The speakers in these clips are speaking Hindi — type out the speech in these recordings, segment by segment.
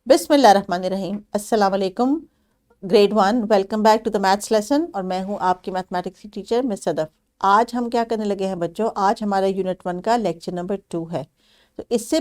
बिस्मिल्लाहिर्रहमानिर्रहीम। अस्सलाम वालेकुम। Grade 1, welcome back to the maths lesson और मैं हूं आपकी मैथमेटिक्स की टीचर मिस सदफ। आज हम क्या करने लगे हैं बच्चों, आज हमारा यूनिट 1 का लेक्चर नंबर 2 है। तो इससे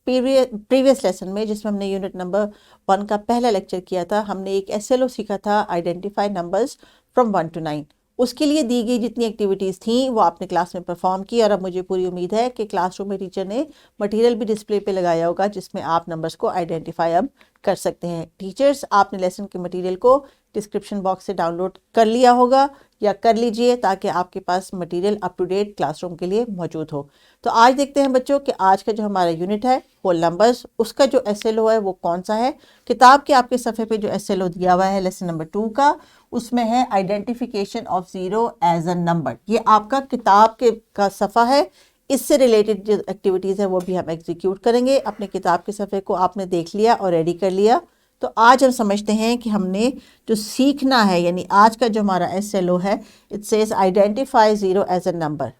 प्रीवियस लेसन में जिसमें हमने यूनिट नंबर 1 का पहला लेक्चर किया था, हमने एक एसएलओ सीखा था, आइडेंटिफाई नंबर्स फ्रॉम 1 to 9। उसके लिए दी गई जितनी एक्टिविटीज़ थी वो आपने क्लास में परफॉर्म की और अब मुझे पूरी उम्मीद है कि क्लासरूम में टीचर ने मटेरियल भी डिस्प्ले पे लगाया होगा जिसमें आप नंबर्स को आइडेंटिफाई अब कर सकते हैं। टीचर्स, आपने लेसन के मटेरियल को डिस्क्रिप्शन बॉक्स से डाउनलोड कर लिया होगा या कर लीजिए ताकि आपके पास material up to date classroom के लिए मौजूद हो। तो आज देखते हैं बच्चों कि आज का जो हमारा यूनिट है होल नंबर्स, उसका जो एसएलओ है वो कौन सा है। किताब के आपके सफ़े पे जो एसएलओ दिया हुआ है लेसन नंबर 2 का, उसमें है identification of zero as a number. ये आपका किताब के का सफ़ा है। इससे रिलेटेड जो एक्टिविटीज़ है वो भी हम एग्जीक्यूट करेंगे। अपने किताब के सफ़े को आपने देख लिया और रेडी कर लिया। तो आज हम समझते हैं कि हमने जो सीखना है, यानी आज का जो हमारा एसएलओ है, it says identify zero as a number.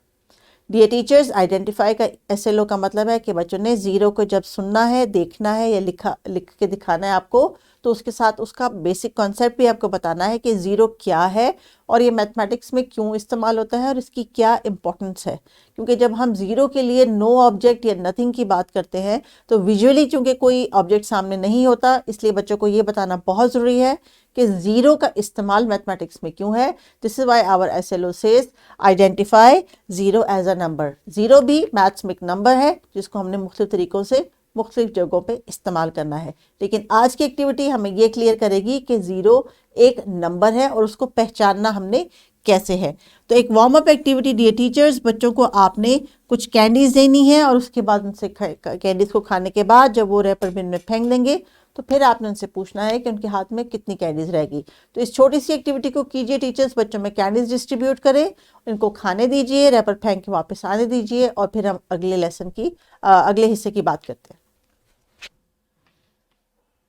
Dear teachers, identify का एसएलओ का मतलब है कि बच्चों ने ज़ीरो को जब सुनना है, देखना है या लिख के दिखाना है आपको, तो उसके साथ उसका बेसिक कॉन्सेप्ट भी आपको बताना है कि ज़ीरो क्या है और ये मैथमेटिक्स में क्यों इस्तेमाल होता है और इसकी क्या इम्पोर्टेंस है। क्योंकि जब हम ज़ीरो के लिए नो ऑब्जेक्ट या नथिंग की बात करते हैं तो विजुअली चूँकि कोई ऑब्जेक्ट सामने नहीं होता, इसलिए बच्चों को ये बताना बहुत ज़रूरी है कि ज़ीरो का इस्तेमाल मैथमेटिक्स में क्यों है। This is why our SLO says identify zero as a number. Zero भी मैथ्स में एक नंबर है जिसको हमने मुख्तलिफ तरीक़ों से मुख्तलिफ जगहों पे इस्तेमाल करना है। लेकिन आज की एक्टिविटी हमें ये क्लियर करेगी कि ज़ीरो एक नंबर है और उसको पहचानना हमने कैसे है। तो एक warm up activity dear teachers, बच्चों को आपने कुछ कैंडीज़ देनी है और उसके बाद उनसे कैंडीज़ को खाने के बाद जब वो रैपर बिन में फेंक देंगे तो फिर आपने उनसे पूछना है कि उनके हाथ में कितनी कैंडीज़ रहेगी। तो इस छोटी सी एक्टिविटी को कीजिए टीचर्स, बच्चों में कैंडीज़ डिस्ट्रीब्यूट करें, इनको खाने दीजिए, रैपर फेंक के वापस आने दीजिए और फिर हम अगले लेसन की अगले हिस्से की बात करते हैं।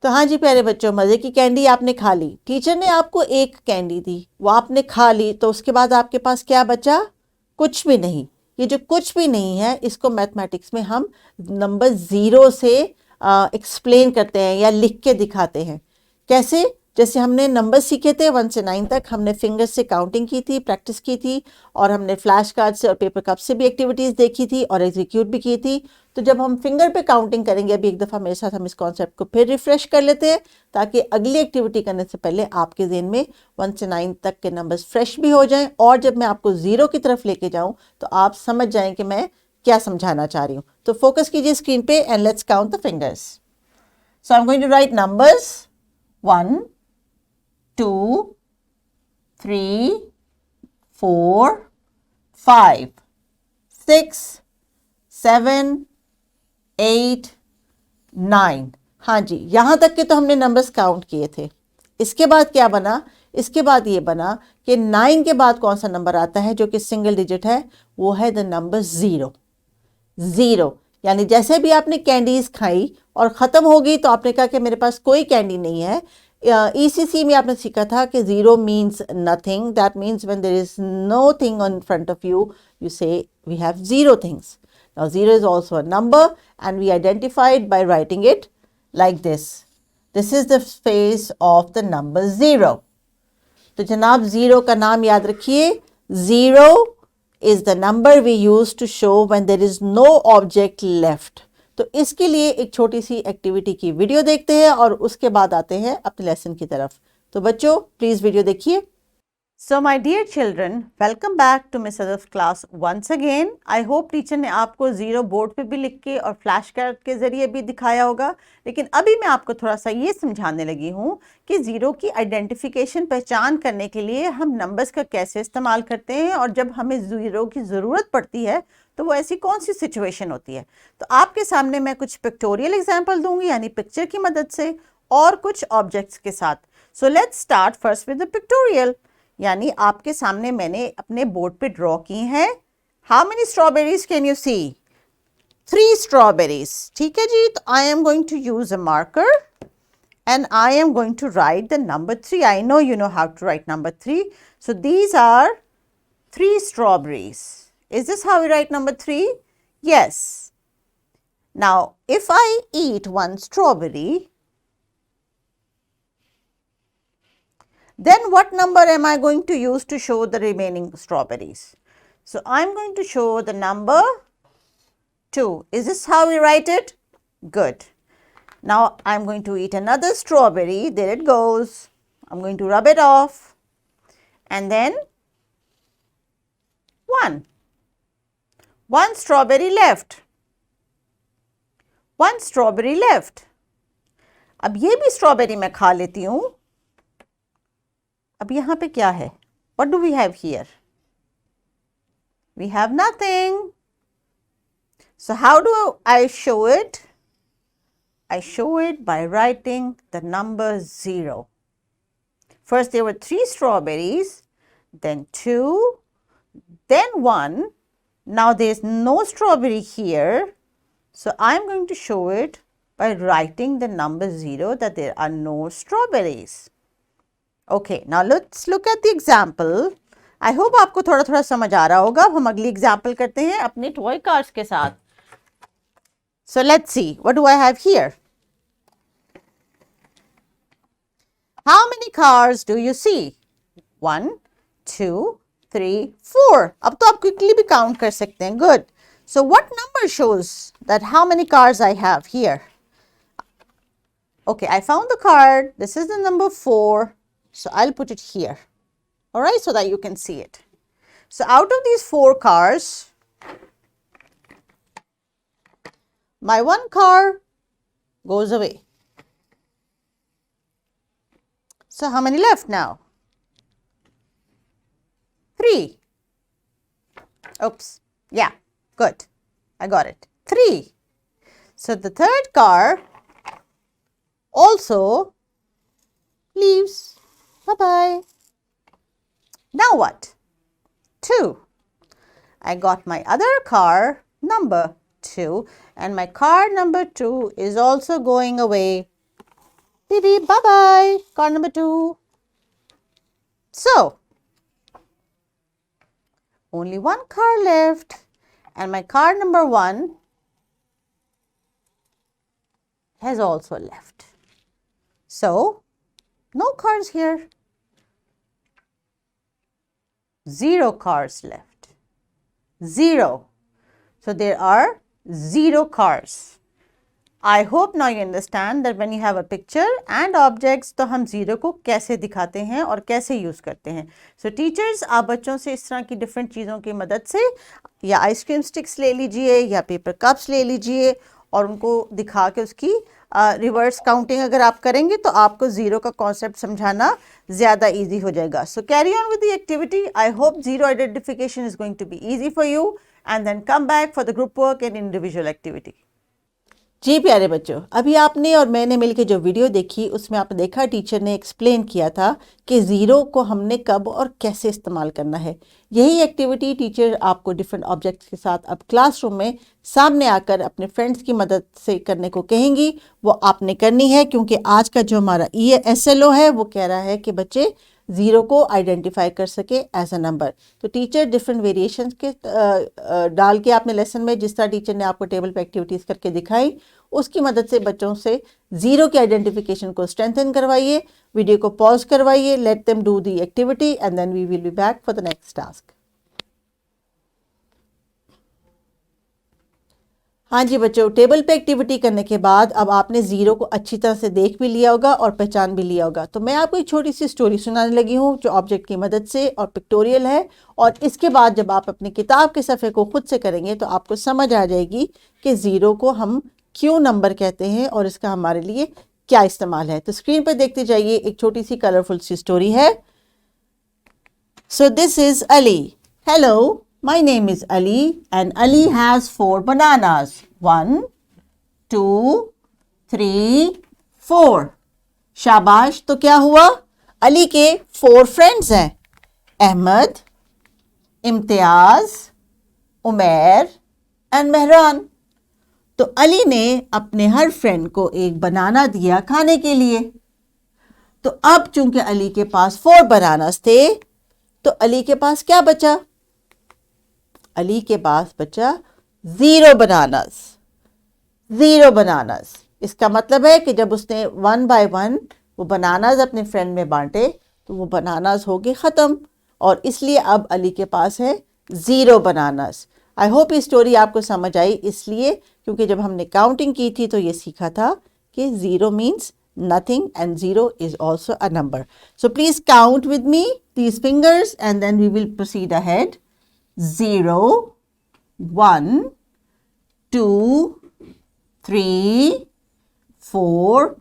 तो हाँ जी प्यारे बच्चों, मज़े की कैंडी आपने खा ली, टीचर ने आपको एक कैंडी दी, वो आपने खा ली, तो उसके बाद आपके पास क्या बचा? कुछ भी नहीं। ये जो कुछ भी नहीं है इसको मैथमेटिक्स में हम नंबर ज़ीरो से एक्सप्लेन करते हैं या लिख के दिखाते हैं। कैसे? जैसे हमने नंबर सीखे थे 1 से 9 तक, हमने फिंगर से काउंटिंग की थी, प्रैक्टिस की थी और हमने फ्लैश कार्ड से और पेपर कप से भी एक्टिविटीज़ देखी थी और एग्जीक्यूट भी की थी। तो जब हम फिंगर पे काउंटिंग करेंगे, अभी एक दफ़ा मेरे साथ हम इस कॉन्सेप्ट को फिर रिफ्रेश कर लेते हैं ताकि अगली एक्टिविटी करने से पहले आपके ज़हन में 1 से 9 तक के नंबर्स फ्रेश भी हो जाएं और जब मैं आपको ज़ीरो की तरफ लेके जाऊं तो आप समझ जाएं कि मैं क्या समझाना चाह रही हूँ। तो फोकस कीजिए स्क्रीन पे and let's count the fingers. So I am going to write numbers 1 2 3 4 5 6 7 8 9। हाँ जी, यहाँ तक के तो हमने नंबर्स काउंट किए थे। इसके बाद क्या बना? इसके बाद ये बना कि 9 के बाद कौन सा नंबर आता है जो कि सिंगल डिजिट है? वो है द नंबर ज़ीरो। ज़ीरो यानी जैसे भी आपने कैंडीज़ खाई और ख़त्म हो गई तो आपने कहा कि मेरे पास कोई कैंडी नहीं है। ईसीसी में आपने सीखा था कि zero means nothing, that means when there is no thing in front of you, you say we have zero things. Now 0 is also a number and we identify it by writing it like this. This is the face of the number 0. तो जनाब ज़ीरो का नाम याद रखिए। Zero is the number we use to show when there is no object left. तो इसके लिए एक छोटी सी एक्टिविटी की वीडियो देखते हैं और उसके बाद आते हैं अपने लेसन की तरफ। तो बच्चों प्लीज़ वीडियो देखिए। So my dear children, welcome back to Miss Adaf's class once again. I hope teacher ने आपको ज़ीरो बोर्ड पे भी लिख के और फ्लैश कार्ड के ज़रिए भी दिखाया होगा। लेकिन अभी मैं आपको थोड़ा सा ये समझाने लगी हूँ कि ज़ीरो की आइडेंटिफिकेशन पहचान करने के लिए हम नंबर्स का कैसे इस्तेमाल करते हैं और जब हमें ज़ीरो की ज़रूरत पड़ती है तो वो ऐसी कौन सी सिचुएशन होती है। तो आपके सामने मैं कुछ पिक्टोरियल एग्जाम्पल दूंगी यानी पिक्चर की मदद से और कुछ ऑब्जेक्ट्स के साथ। So let's start first with the pictorial. यानी आपके सामने मैंने अपने बोर्ड पे ड्रॉ की हैं। How many strawberries can you see? 3 strawberries. ठीक है जी, तो I am going to use a marker and I am going to write the number 3. I know you know how to write number 3. So these are 3 strawberries. Is this how we write number 3? Yes. Now, if I eat 1 strawberry, Then what number am I going to use to show the remaining strawberries? So I'm going to show the number 2. Is this how we write it? Good. Now I'm going to eat another strawberry. There it goes. I'm going to rub it off. And then 1. 1 strawberry left. 1 strawberry left. अब ये भी स्ट्रॉबेरी मैं खा लेती हूँ. अब यहाँ पे क्या है? What do we have here? We have nothing. So how do I show it? I show it by writing the number 0. First there were 3 strawberries, then 2, then 1. Now there is no strawberry here. So I am going to show it by writing the number 0, that there are no strawberries. Okay, now let's look at the example. I hope आपको थोड़ा थोड़ा समझ आ रहा होगा. हम अगली एग्जाम्पल करते हैं अपने टॉय कार्स के साथ. So let's see, what do I have here? How many cars do you see? 1, 2, 3, 4. अब तो आप quickly भी count कर सकते हैं. Good. So what number shows that how many cars I have here? Okay, I found the card. This is the number 4. So I'll put it here. All right, so that you can see it. So out of these 4 cars, my 1 car goes away. So how many left now? 3. Oops. Yeah, good. I got it. 3. So the 3rd car also leaves. Bye-bye. Now what? 2. I got my other car number 2, and my car number 2 is also going away. Baby, bye-bye, car number 2. So, only 1 car left, and my car number 1 has also left. So, no cars here. 0 cars left. 0. So, there are 0 cars. I hope now you understand that when you have a picture and objects, तो हम 0 को कैसे दिखाते हैं और कैसे यूज़ करते हैं. So teachers, आप बच्चों से इस तरह की डिफरेंट चीज़ों की मदद से या आइसक्रीम स्टिक्स ले लीजिए या पेपर कप्स ले लीजिए और उनको दिखा के उसकी रिवर्स काउंटिंग अगर आप करेंगे तो आपको 0 का कॉन्सेप्ट समझाना ज़्यादा ईजी हो जाएगा. So carry on with the activity. I hope 0 identification is going to be easy for you, and then come back for the group work and individual activity. जी प्यारे बच्चों, अभी आपने और मैंने मिलकर जो वीडियो देखी उसमें आपने देखा टीचर ने एक्सप्लेन किया था कि 0 को हमने कब और कैसे इस्तेमाल करना है. यही एक्टिविटी टीचर आपको डिफरेंट ऑब्जेक्ट्स के साथ अब क्लासरूम में सामने आकर अपने फ्रेंड्स की मदद से करने को कहेंगी. वो आपने करनी है क्योंकि आज का जो हमारा SLO है वो कह रहा है कि बच्चे 0 को आइडेंटिफाई कर सके एज अ नंबर. तो टीचर डिफरेंट वेरिएशंस के डाल के आपने लेसन में जिस तरह टीचर ने आपको टेबल पे एक्टिविटीज़ करके दिखाई उसकी मदद से बच्चों से 0 के आइडेंटिफिकेशन को स्ट्रेंथन करवाइए. वीडियो को पॉज करवाइए, let them do the activity and then we will be back for the next task. हाँ जी बच्चों, टेबल पे एक्टिविटी करने के बाद अब आपने 0 को अच्छी तरह से देख भी लिया होगा और पहचान भी लिया होगा. तो मैं आपको एक छोटी सी स्टोरी सुनाने लगी हूँ जो ऑब्जेक्ट की मदद से और पिक्टोरियल है, और इसके बाद जब आप अपनी किताब के सफ़े को खुद से करेंगे तो आपको समझ आ जाएगी कि 0 को हम क्यों नंबर कहते हैं और इसका हमारे लिए क्या इस्तेमाल है. तो स्क्रीन पर देखते जाइए, एक छोटी सी कलरफुल सी स्टोरी है. So this is Ali. Hello, my name is Ali and Ali has 4 bananas. 1, 2, 3, 4. शाबाश. तो क्या हुआ? अली के 4 फ्रेंड्स हैं, अहमद, इम्तियाज, उमैर एंड मेहरान. तो अली ने अपने हर फ्रेंड को एक बनाना दिया खाने के लिए. तो अब चूंकि अली के पास 4 बनानास थे तो अली के पास क्या बचा? अली के पास बचा 0 बनानास. 0 बनानास. इसका मतलब है कि जब उसने 1 बाय 1 वो बनानास अपने फ्रेंड में बांटे तो वो बनानास हो गए ख़त्म, और इसलिए अब अली के पास है 0 बनानास। आई होप ये स्टोरी आपको समझ आई, इसलिए क्योंकि जब हमने काउंटिंग की थी तो ये सीखा था कि 0 means nothing and 0 is also a number. So please count with me these fingers and then we will proceed ahead. 0, 1, 2, 3, 4,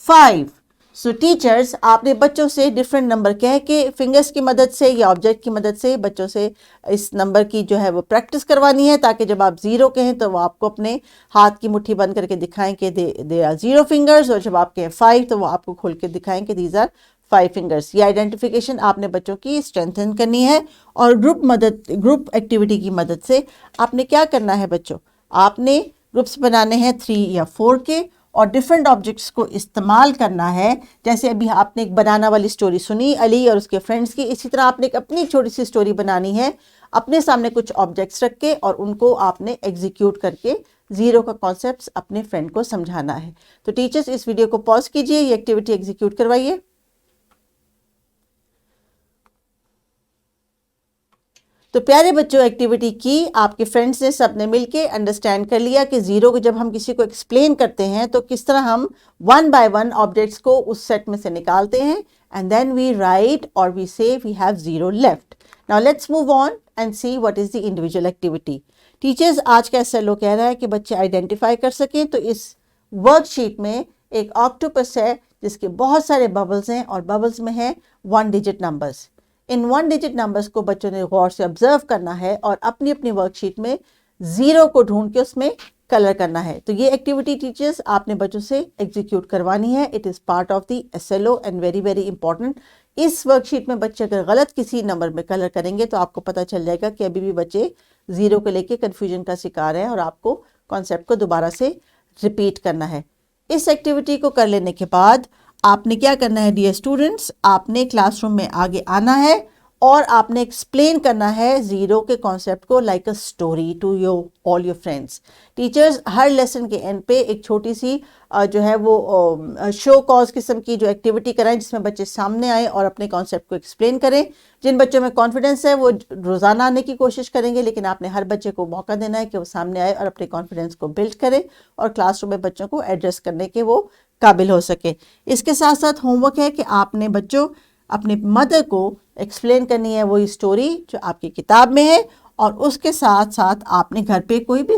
5. So teachers आपने बच्चों से डिफरेंट नंबर कह के फिंगर्स की मदद से या ऑब्जेक्ट की मदद से बच्चों से इस नंबर की जो है वो प्रैक्टिस करवानी है, ताकि जब आप 0 कहें तो वो आपको अपने हाथ की मुट्ठी बंद करके दिखाएं कि दे आर 0 फिंगर्स, और जब आप कहें 5 तो वो आपको खोल के दिखाएं कि दीज आर 5 फिंगर्स। ये आइडेंटिफिकेशन आपने बच्चों की स्ट्रेंथन करनी है। और ग्रुप एक्टिविटी की मदद से आपने क्या करना है बच्चों, आपने ग्रुप्स बनाने हैं 3 या 4 के, और डिफरेंट ऑब्जेक्ट्स को इस्तेमाल करना है। जैसे अभी आपने एक बनाना वाली स्टोरी सुनी अली और उसके फ्रेंड्स की, इसी तरह आपने एक अपनी छोटी सी स्टोरी बनानी है, अपने सामने कुछ ऑब्जेक्ट्स रख के, और उनको आपने एग्जीक्यूट करके 0 का कॉन्सेप्ट अपने फ्रेंड को समझाना है। तो टीचर्स इस वीडियो को पॉज कीजिए, ये एक्टिविटी एग्जीक्यूट करवाइए। तो प्यारे बच्चों, एक्टिविटी की, आपके फ्रेंड्स ने सबने मिलके अंडरस्टैंड कर लिया कि 0 को जब हम किसी को एक्सप्लेन करते हैं तो किस तरह हम 1 बाय 1 ऑब्जेक्ट्स को उस सेट में से निकालते हैं, एंड देन वी राइट और we say we have 0 left. Now let's move on and see what is the individual activity. Teachers आज का SLO कह रहा है कि बच्चे आइडेंटिफाई कर सकें, तो इस वर्कशीट में एक ऑक्टोपस है जिसके बहुत सारे बबल्स हैं, और बबल्स में है 1 डिजिट नंबर्स। इन 1 डिजिट नंबर्स को बच्चों ने गौर से ऑब्जर्व करना है और अपनी अपनी वर्कशीट में 0 को ढूंढ के उसमें कलर करना है। तो ये एक्टिविटी टीचर्स आपने बच्चों से एग्जीक्यूट करवानी है। It is part of the SLO and very very important. इस वर्कशीट में बच्चे अगर गलत किसी नंबर में कलर करेंगे तो आपको पता चल जाएगा कि अभी भी बच्चे 0 को लेके कन्फ्यूजन का शिकार हैं, और आपको कॉन्सेप्ट को दोबारा से रिपीट करना है। इस एक्टिविटी को कर लेने के बाद आपने क्या करना है डियर स्टूडेंट्स, आपने क्लासरूम में आगे आना है और आपने एक्सप्लेन करना है 0 के कॉन्सेप्ट को like a story to your all your friends. Teachers हर लेसन के एंड पे एक छोटी सी जो है वो शो कॉज किस्म की जो एक्टिविटी कराएं, जिसमें बच्चे सामने आए और अपने कॉन्सेप्ट को एक्सप्लेन करें। जिन बच्चों में कॉन्फिडेंस है वो रोज़ाना आने की कोशिश करेंगे, लेकिन आपने हर बच्चे को मौका देना है कि वो सामने आए और अपने कॉन्फिडेंस को बिल्ड करे और क्लासरूम में बच्चों को एड्रेस करने के वो काबिल हो सके। इसके साथ साथ होमवर्क है कि आपने बच्चों अपने मदर को एक्सप्लेन करनी है वही स्टोरी जो आपकी किताब में है, और उसके साथ साथ आपने घर पे कोई भी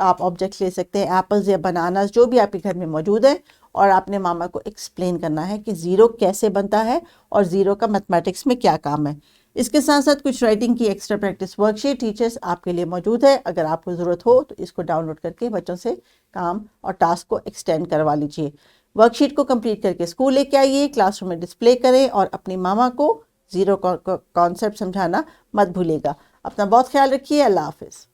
आप ऑब्जेक्ट ले सकते हैं, एप्पल्स या बनानास जो भी आपके घर में मौजूद है, और आपने मामा को एक्सप्लेन करना है कि 0 कैसे बनता है और 0 का मैथमेटिक्स में क्या काम है। इसके साथ साथ कुछ राइटिंग की एक्स्ट्रा प्रैक्टिस वर्कशीट टीचर्स आपके लिए मौजूद है। अगर आपको ज़रूरत हो तो इसको डाउनलोड करके बच्चों से काम और टास्क को एक्सटेंड करवा लीजिए। वर्कशीट को कंप्लीट करके स्कूल लेके आइए, क्लासरूम में डिस्प्ले करें, और अपनी मामा को 0 कॉन्सेप्ट समझाना मत भूलिएगा। अपना बहुत ख्याल रखिए। अल्लाह हाफिज़।